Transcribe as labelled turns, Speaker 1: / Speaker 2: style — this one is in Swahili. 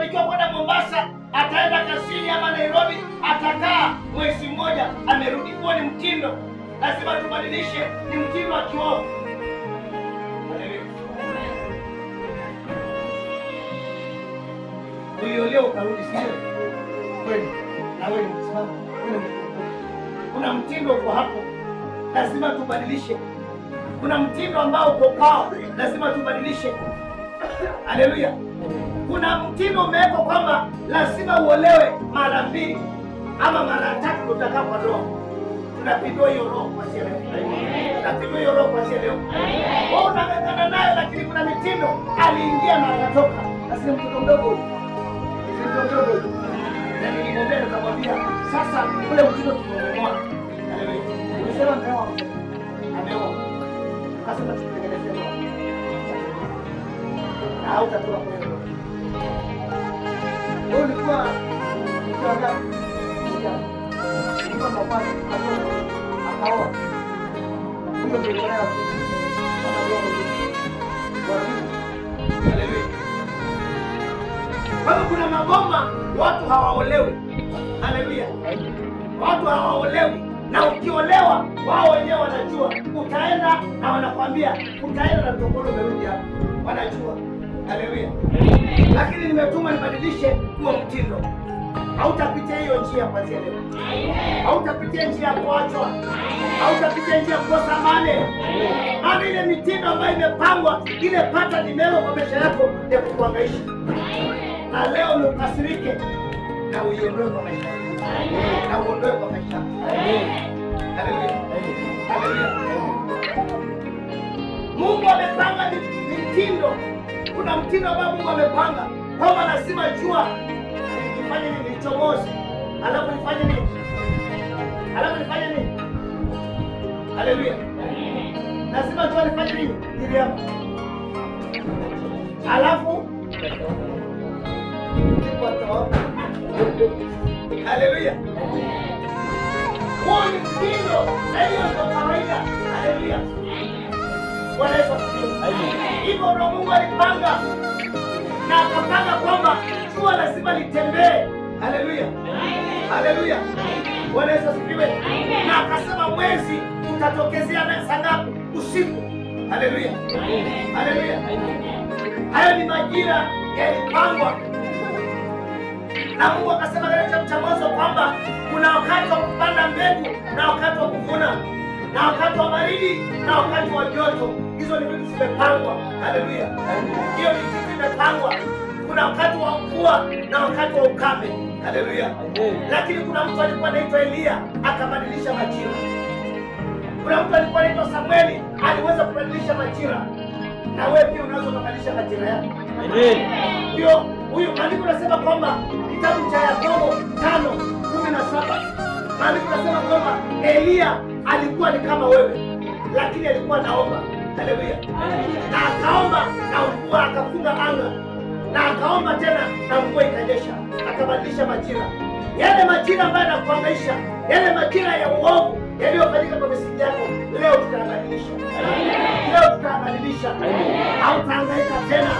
Speaker 1: amefanikiwa kwenda Mombasa, ataenda kazini ama Nairobi, atakaa mwezi mmoja, amerudi. Huo ni mtindo, lazima tubadilishe. Ni mtindo wa kiroho. Uliolewa ukarudi, sio kweli? Na wewe msimamo, kuna mtindo uko hapo, lazima tubadilishe. Kuna mtindo ambao uko kwao, lazima tubadilishe. Haleluya! Kuna mtindo umewekwa kwamba lazima uolewe mara 2 ama mara 3 ndio utakaa kwa ndoa. Tunapindua hiyo roho kwa leo. Tunapindua hiyo roho kwa leo. Wewe unang'ang'ana nayo, lakini kuna mitindo aliingia na akatoka. Asije mtoto mdogo. Na nilimwambia nikamwambia, sasa ule mtindo tumeoa. Haleluya. Unasema ndio ameoa. Kasema tutengeneze ndoa. Na hautatoka kwa hiyo. Wewe ulikuwa ukiangalia kwa mapana akaoa. Kumbe ndio kwa kuna magoma watu hawaolewi. Haleluya. Watu hawaolewi, na ukiolewa wao wenyewe wanajua. Utaenda na wanakwambia utaenda na tokolo merudi hapo. Wanajua. Haleluya. Lakini nimetuma nibadilishe huo mtindo. Hautapitia hiyo njia kwa leo. Hautapitia njia ya kuachwa. Hautapitia njia ya kukosa amani. Maana ile mitindo ambayo imepangwa, ile pattern imewekwa kwa maisha yako ya kukuhangaisha. Na leo ukasirike na uiondoe kwa maisha yako. Na uondoe kwa maisha yako. Haleluya. Haleluya. Mungu amepanga mitindo. Kuna mtindo ambao Mungu amepanga kwamba lazima jua nifanye nini, nichomoze. Alafu nifanye nini? Alafu nifanye nini? Haleluya. Lazima jua nifanye nini? Hili hapa. Alafu haleluya. Huo ni mtindo, na hiyo ndio kawaida. Haleluya. Bwana Yesu asifiwe. Hivyo ndio Mungu alipanga, na akapanga kwamba jua lazima litembee. Haleluya. Haleluya. Bwana Yesu asifiwe. Na akasema mwezi utatokezea na saa ngapi? Usiku. Haleluya. Haleluya. Hayo ni majira yalipangwa. Na Mungu akasema katika kitabu cha Mwanzo kwamba kuna wakati wa kupanda mbegu na wakati wa kuvuna, na wakati wa baridi na wakati wa joto. Hizo ni vitu zimepangwa. Haleluya. Hiyo ni kitu imepangwa. Kuna wakati wa mvua na wakati wa ukame. Haleluya. Lakini kuna mtu alikuwa anaitwa Elia akabadilisha majira. Kuna mtu alikuwa anaitwa Samueli aliweza kubadilisha majira. Na wewe pia unaweza kubadilisha majira yako. Huyo maandiko yanasema kwamba kitabu cha Yakobo 5:17. Maandiko yanasema kwamba Elia alikuwa ni kama wewe, lakini alikuwa anaomba. Haleluya. Na akaomba na mvua akafunga anga, na akaomba tena na mvua ikanyesha, akabadilisha majira. Yale majira ambayo yanakuhangaisha, yale majira ya uovu yaliyofanyika kwa misingi yako, leo tutabadilisha. Leo tutabadilisha. Hautahangaika tena.